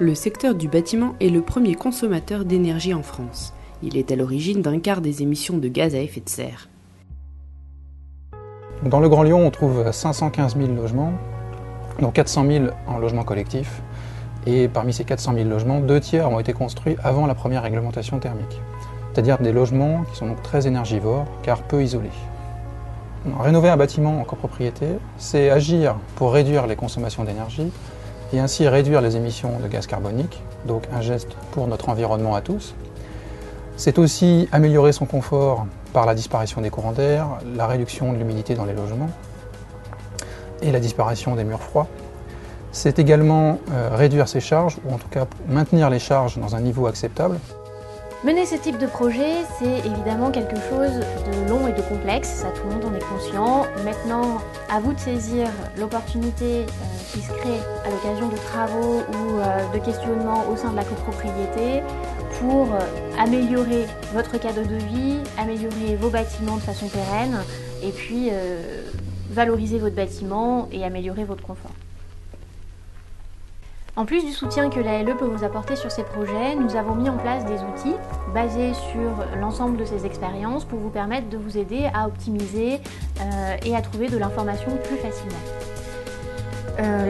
Le secteur du bâtiment est le premier consommateur d'énergie en France. Il est à l'origine d'un quart des émissions de gaz à effet de serre. Dans le Grand Lyon, on trouve 515 000 logements, dont 400 000 en logement collectif. Et parmi ces 400 000 logements, 2 tiers ont été construits avant la première réglementation thermique. C'est-à-dire des logements qui sont donc très énergivores, car peu isolés. Rénover un bâtiment en copropriété, c'est agir pour réduire les consommations d'énergie et ainsi réduire les émissions de gaz carbonique, donc un geste pour notre environnement à tous. C'est aussi améliorer son confort par la disparition des courants d'air, la réduction de l'humidité dans les logements et la disparition des murs froids. C'est également réduire ses charges, ou en tout cas maintenir les charges dans un niveau acceptable. Mener ce type de projet, c'est évidemment quelque chose de long et de complexe, ça tout le monde en est conscient. Maintenant, à vous de saisir l'opportunité qui se crée à l'occasion de travaux ou de questionnements au sein de la copropriété pour améliorer votre cadre de vie, améliorer vos bâtiments de façon pérenne et puis valoriser votre bâtiment et améliorer votre confort. En plus du soutien que l'ALE peut vous apporter sur ces projets, nous avons mis en place des outils basés sur l'ensemble de ces expériences pour vous permettre de vous aider à optimiser et à trouver de l'information plus facilement.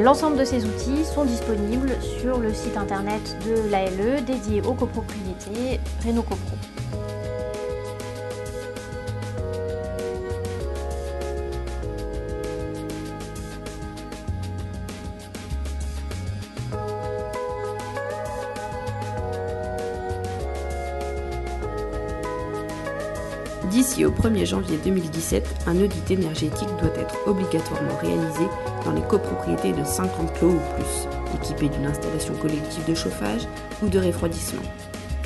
L'ensemble de ces outils sont disponibles sur le site internet de l'ALE dédié aux copropriétés RénoCopro. D'ici au 1er janvier 2017, un audit énergétique doit être obligatoirement réalisé dans les copropriétés de 50 lots ou plus, équipées d'une installation collective de chauffage ou de refroidissement.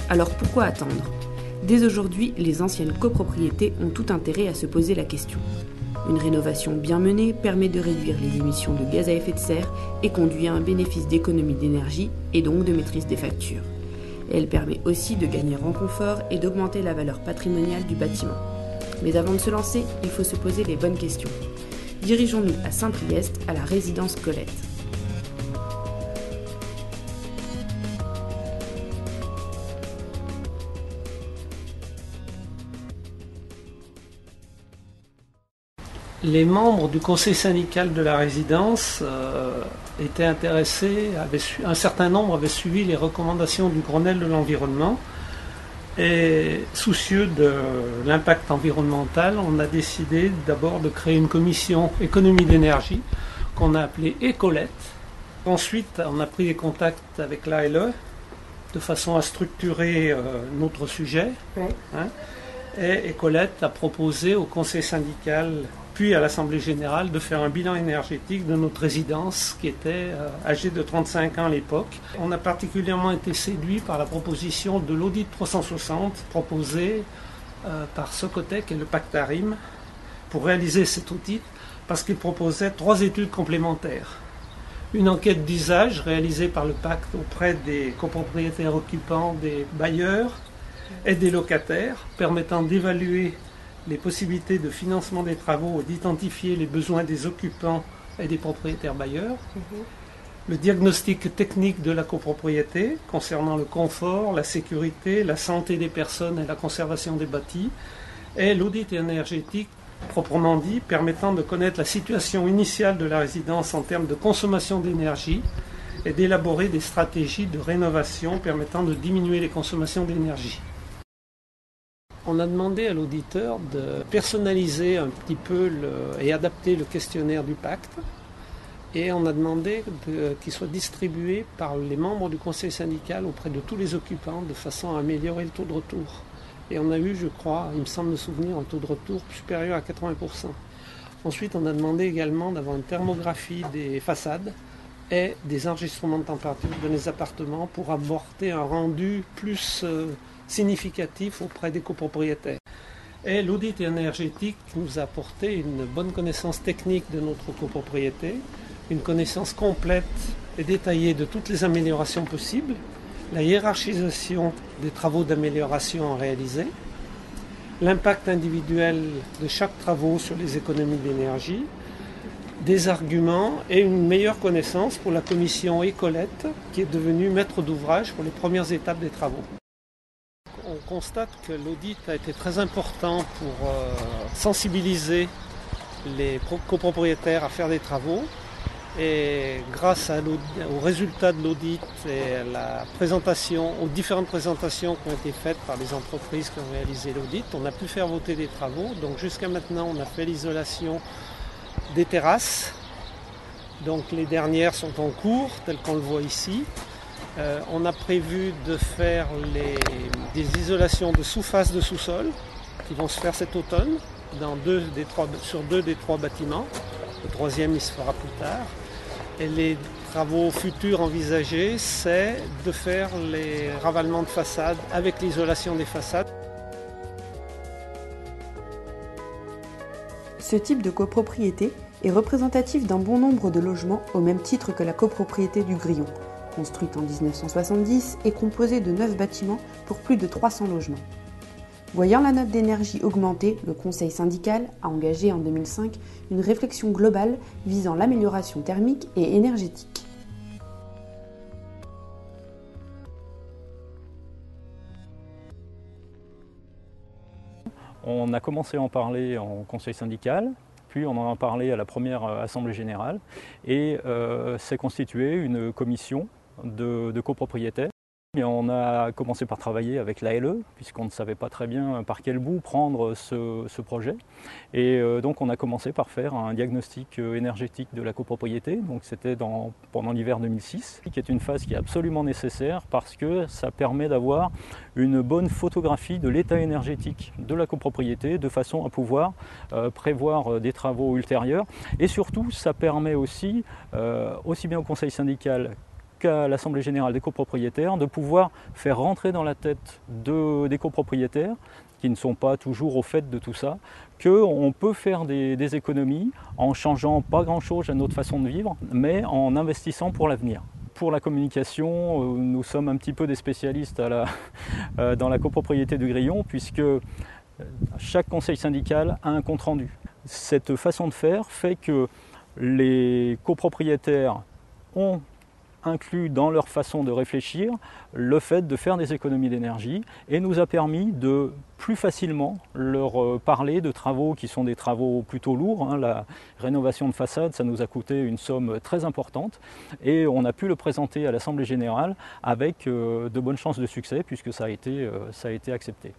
Alors pourquoi attendre ? Dès aujourd'hui, les anciennes copropriétés ont tout intérêt à se poser la question. Une rénovation bien menée permet de réduire les émissions de gaz à effet de serre et conduit à un bénéfice d'économie d'énergie et donc de maîtrise des factures. Elle permet aussi de gagner en confort et d'augmenter la valeur patrimoniale du bâtiment. Mais avant de se lancer, il faut se poser les bonnes questions. Dirigeons-nous à Saint-Priest, à la résidence Colette. Les membres du conseil syndical de la résidence étaient intéressés, un certain nombre avaient suivi les recommandations du Grenelle de l'environnement et soucieux de l'impact environnemental, on a décidé d'abord de créer une commission économie d'énergie qu'on a appelée Écolette. Ensuite, on a pris des contacts avec l'ALE de façon à structurer notre sujet. Ouais. Et Écolette a proposé au conseil syndical puis à l'Assemblée générale de faire un bilan énergétique de notre résidence qui était âgée de 35 ans à l'époque. On a particulièrement été séduit par la proposition de l'audit 360 proposé par Socotec et le Pactarim pour réaliser cet audit parce qu'il proposait 3 études complémentaires. Une enquête d'usage réalisée par le Pacte auprès des copropriétaires occupants, des bailleurs et des locataires permettant d'évaluer les possibilités de financement des travaux et d'identifier les besoins des occupants et des propriétaires bailleurs. Le diagnostic technique de la copropriété concernant le confort, la sécurité, la santé des personnes et la conservation des bâtis. Et l'audit énergétique proprement dit, permettant de connaître la situation initiale de la résidence en termes de consommation d'énergie et d'élaborer des stratégies de rénovation permettant de diminuer les consommations d'énergie. On a demandé à l'auditeur de personnaliser un petit peu et adapter le questionnaire du pacte et on a demandé qu'il soit distribué par les membres du conseil syndical auprès de tous les occupants de façon à améliorer le taux de retour. Et on a eu, je crois, il me semble me souvenir, un taux de retour supérieur à 80%. Ensuite, on a demandé également d'avoir une thermographie des façades et des enregistrements de température dans les appartements pour apporter un rendu plus significatif auprès des copropriétaires. Et l'audit énergétique nous a apporté une bonne connaissance technique de notre copropriété, une connaissance complète et détaillée de toutes les améliorations possibles, la hiérarchisation des travaux d'amélioration réalisés, l'impact individuel de chaque travaux sur les économies d'énergie, des arguments et une meilleure connaissance pour la commission Ecolette qui est devenue maître d'ouvrage pour les premières étapes des travaux. On constate que l'audit a été très important pour sensibiliser les copropriétaires à faire des travaux. Et grâce aux résultats de l'audit et aux différentes présentations qui ont été faites par les entreprises qui ont réalisé l'audit, on a pu faire voter des travaux. Donc jusqu'à maintenant, on a fait l'isolation des terrasses. Donc les dernières sont en cours, telles qu'on le voit ici. On a prévu de faire des isolations de sous-face de sous-sol qui vont se faire cet automne sur 2 des 3 bâtiments. Le 3e, il se fera plus tard. Et les travaux futurs envisagés, c'est de faire les ravalements de façade avec l'isolation des façades. Ce type de copropriété est représentatif d'un bon nombre de logements au même titre que la copropriété du Grillon, construite en 1970 et composée de 9 bâtiments pour plus de 300 logements. Voyant la note d'énergie augmenter, le Conseil syndical a engagé en 2005 une réflexion globale visant l'amélioration thermique et énergétique. On a commencé à en parler en Conseil syndical, puis on en a parlé à la première Assemblée générale et s'est constituée une commission de copropriétaires. Et on a commencé par travailler avec l'ALE, puisqu'on ne savait pas très bien par quel bout prendre ce projet. Et donc on a commencé par faire un diagnostic énergétique de la copropriété. Donc c'était pendant l'hiver 2006, qui est une phase qui est absolument nécessaire parce que ça permet d'avoir une bonne photographie de l'état énergétique de la copropriété, de façon à pouvoir prévoir des travaux ultérieurs. Et surtout, ça permet aussi, aussi bien au conseil syndical qu'à l'Assemblée générale des copropriétaires, de pouvoir faire rentrer dans la tête des copropriétaires, qui ne sont pas toujours au fait de tout ça, qu'on peut faire des économies en changeant pas grand-chose à notre façon de vivre, mais en investissant pour l'avenir. Pour la communication, nous sommes un petit peu des spécialistes dans la copropriété du Grillon, puisque chaque conseil syndical a un compte-rendu. Cette façon de faire fait que les copropriétaires ont inclus dans leur façon de réfléchir le fait de faire des économies d'énergie et nous a permis de plus facilement leur parler de travaux qui sont des travaux plutôt lourds. La rénovation de façade, ça nous a coûté une somme très importante et on a pu le présenter à l'Assemblée générale avec de bonnes chances de succès puisque ça a été accepté.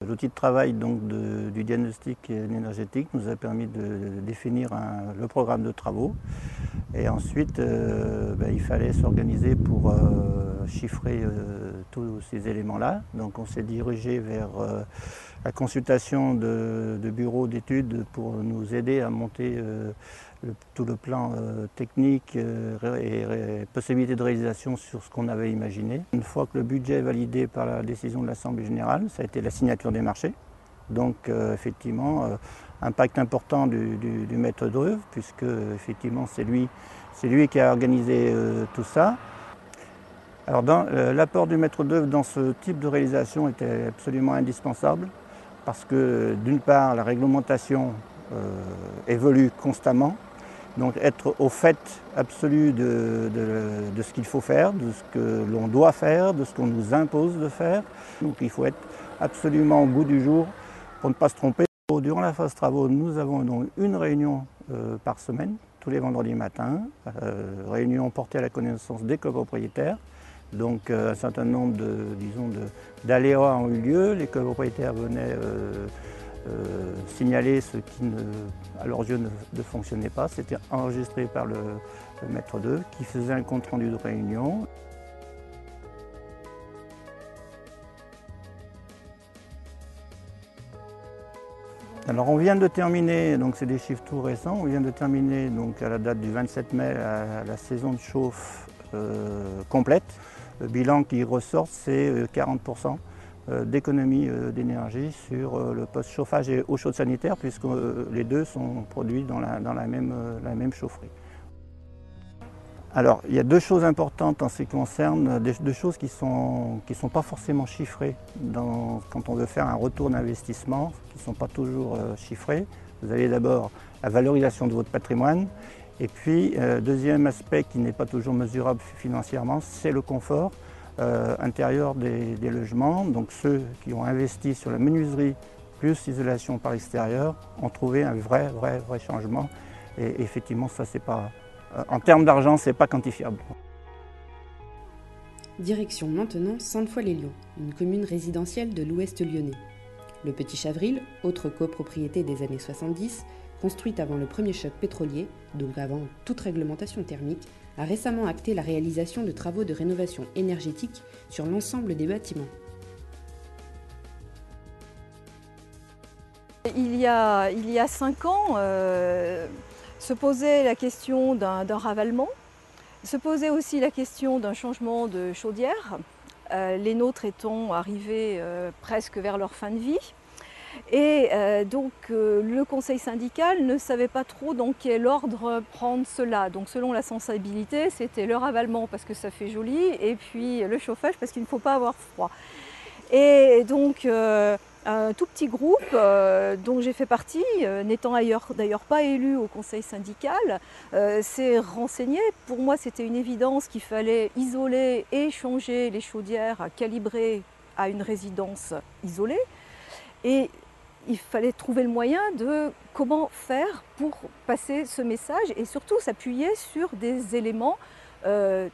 L'outil de travail donc, du diagnostic énergétique nous a permis de définir le programme de travaux et ensuite il fallait s'organiser pour chiffrer tous ces éléments-là. Donc on s'est dirigé vers la consultation de bureaux d'études pour nous aider à monter tout le plan technique et possibilité de réalisation sur ce qu'on avait imaginé. Une fois que le budget est validé par la décision de l'Assemblée générale, ça a été la signature des marchés. Donc effectivement, impact important du maître d'œuvre, puisque effectivement c'est lui qui a organisé tout ça. Alors l'apport du maître d'œuvre dans ce type de réalisation était absolument indispensable, parce que d'une part la réglementation évolue constamment. Donc être au fait absolu de ce qu'il faut faire, de ce que l'on doit faire, de ce qu'on nous impose de faire. Donc il faut être absolument au goût du jour pour ne pas se tromper. Durant la phase travaux, nous avons donc une réunion par semaine, tous les vendredis matins, réunion portée à la connaissance des copropriétaires. Donc un certain nombre d'aléas ont eu lieu, les copropriétaires venaient signaler ce qui, à leurs yeux, ne fonctionnait pas. C'était enregistré par le maître d'œuvre qui faisait un compte-rendu de réunion. Alors on vient de terminer, donc c'est des chiffres tout récents, on vient de terminer donc à la date du 27 mai la saison de chauffe complète. Le bilan qui ressort, c'est 40% d'économie d'énergie sur le poste chauffage et eau chaude sanitaire, puisque les deux sont produits dans la même chaufferie. Alors, il y a deux choses importantes en ce qui concerne, deux choses qui sont pas forcément chiffrées quand on veut faire un retour d'investissement, qui ne sont pas toujours chiffrées. Vous avez d'abord la valorisation de votre patrimoine Et puis, deuxième aspect qui n'est pas toujours mesurable financièrement, c'est le confort intérieur des logements. Donc ceux qui ont investi sur la menuiserie plus l'isolation par extérieur ont trouvé un vrai changement. Et effectivement, ça c'est pas, en termes d'argent, c'est pas quantifiable. Direction maintenant Sainte-Foy-les-Lyons, une commune résidentielle de l'Ouest lyonnais. Le Petit Chavril, autre copropriété des années 70, construite avant le premier choc pétrolier, donc avant toute réglementation thermique, a récemment acté la réalisation de travaux de rénovation énergétique sur l'ensemble des bâtiments. Il y a 5 ans, se posait la question d'un ravalement, se posait aussi la question d'un changement de chaudière, les nôtres étant arrivés presque vers leur fin de vie. Et donc le conseil syndical ne savait pas trop dans quel ordre prendre cela. Donc selon la sensibilité, c'était le ravalement parce que ça fait joli et puis le chauffage parce qu'il ne faut pas avoir froid. Et donc un tout petit groupe dont j'ai fait partie, n'étant d'ailleurs pas élu au conseil syndical, s'est renseigné. Pour moi, c'était une évidence qu'il fallait isoler et changer les chaudières calibrées à une résidence isolée. Et il fallait trouver le moyen de comment faire pour passer ce message et surtout s'appuyer sur des éléments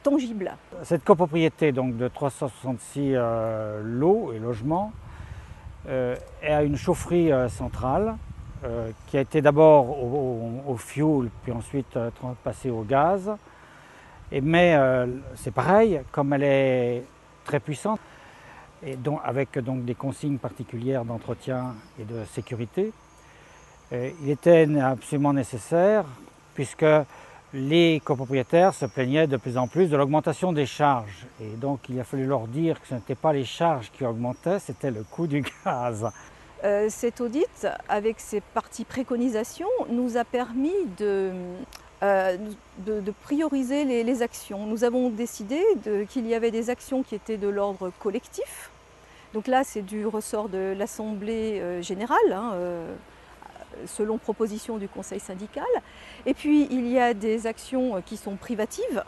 tangibles. Cette copropriété donc, de 366 lots et logements a une chaufferie centrale qui a été d'abord au fioul puis ensuite passée au gaz. Mais c'est pareil, comme elle est très puissante, et donc, avec donc, des consignes particulières d'entretien et de sécurité, il était absolument nécessaire, puisque les copropriétaires se plaignaient de plus en plus de l'augmentation des charges. Et donc il a fallu leur dire que ce n'étaient pas les charges qui augmentaient, c'était le coût du gaz. Cet audit, avec ses parties préconisations, nous a permis de prioriser les actions. Nous avons décidé qu'il y avait des actions qui étaient de l'ordre collectif. Donc là, c'est du ressort de l'Assemblée générale, selon proposition du Conseil syndical. Et puis, il y a des actions qui sont privatives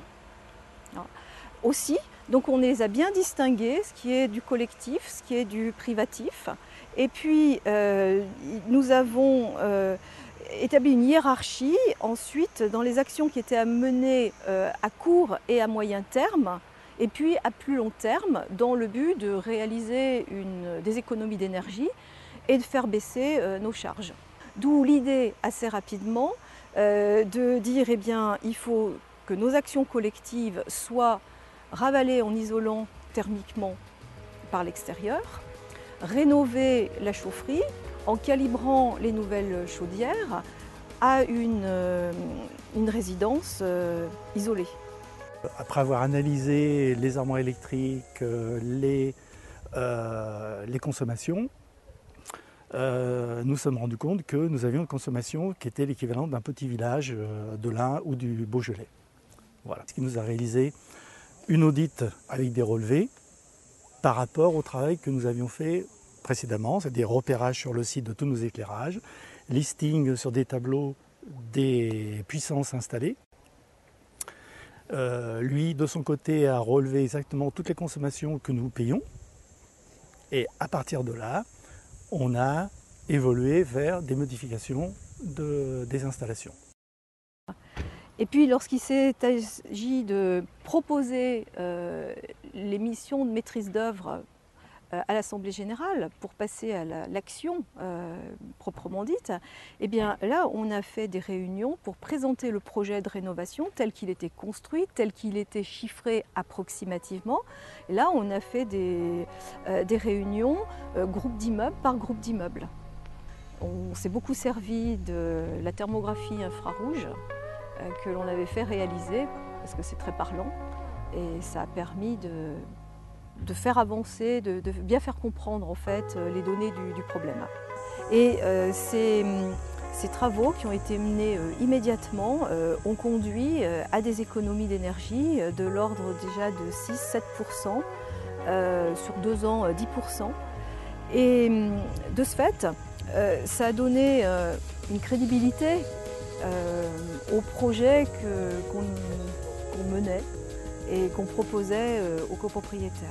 aussi. Donc on les a bien distinguées, ce qui est du collectif, ce qui est du privatif. Et puis, nous avons établi une hiérarchie ensuite dans les actions qui étaient à mener à court et à moyen terme, et puis à plus long terme, dans le but de réaliser des économies d'énergie et de faire baisser nos charges. D'où l'idée assez rapidement de dire eh bien, il faut que nos actions collectives soient ravalées en isolant thermiquement par l'extérieur, rénover la chaufferie en calibrant les nouvelles chaudières à une résidence isolée. Après avoir analysé les armoires électriques, les consommations, nous sommes rendus compte que nous avions une consommation qui était l'équivalent d'un petit village de l'Ain ou du Beaujolais. Voilà. Ce qui nous a réalisé une audit avec des relevés par rapport au travail que nous avions fait précédemment, c'est-à-dire repérage sur le site de tous nos éclairages, listing sur des tableaux des puissances installées. Lui, de son côté, a relevé exactement toutes les consommations que nous payons. Et à partir de là, on a évolué vers des modifications des installations. Et puis lorsqu'il s'est agi de proposer les missions de maîtrise d'œuvre à l'Assemblée générale pour passer à l'action proprement dite, eh bien là on a fait des réunions pour présenter le projet de rénovation tel qu'il était construit, tel qu'il était chiffré approximativement. Et là on a fait des réunions groupe d'immeubles par groupe d'immeubles. On s'est beaucoup servi de la thermographie infrarouge que l'on avait fait réaliser parce que c'est très parlant et ça a permis de faire avancer, de bien faire comprendre en fait les données du problème. Et ces travaux qui ont été menés immédiatement ont conduit à des économies d'énergie de l'ordre déjà de 6-7%, sur 2 ans 10%. Et de ce fait, ça a donné une crédibilité au projet qu'on menait et qu'on proposait aux copropriétaires.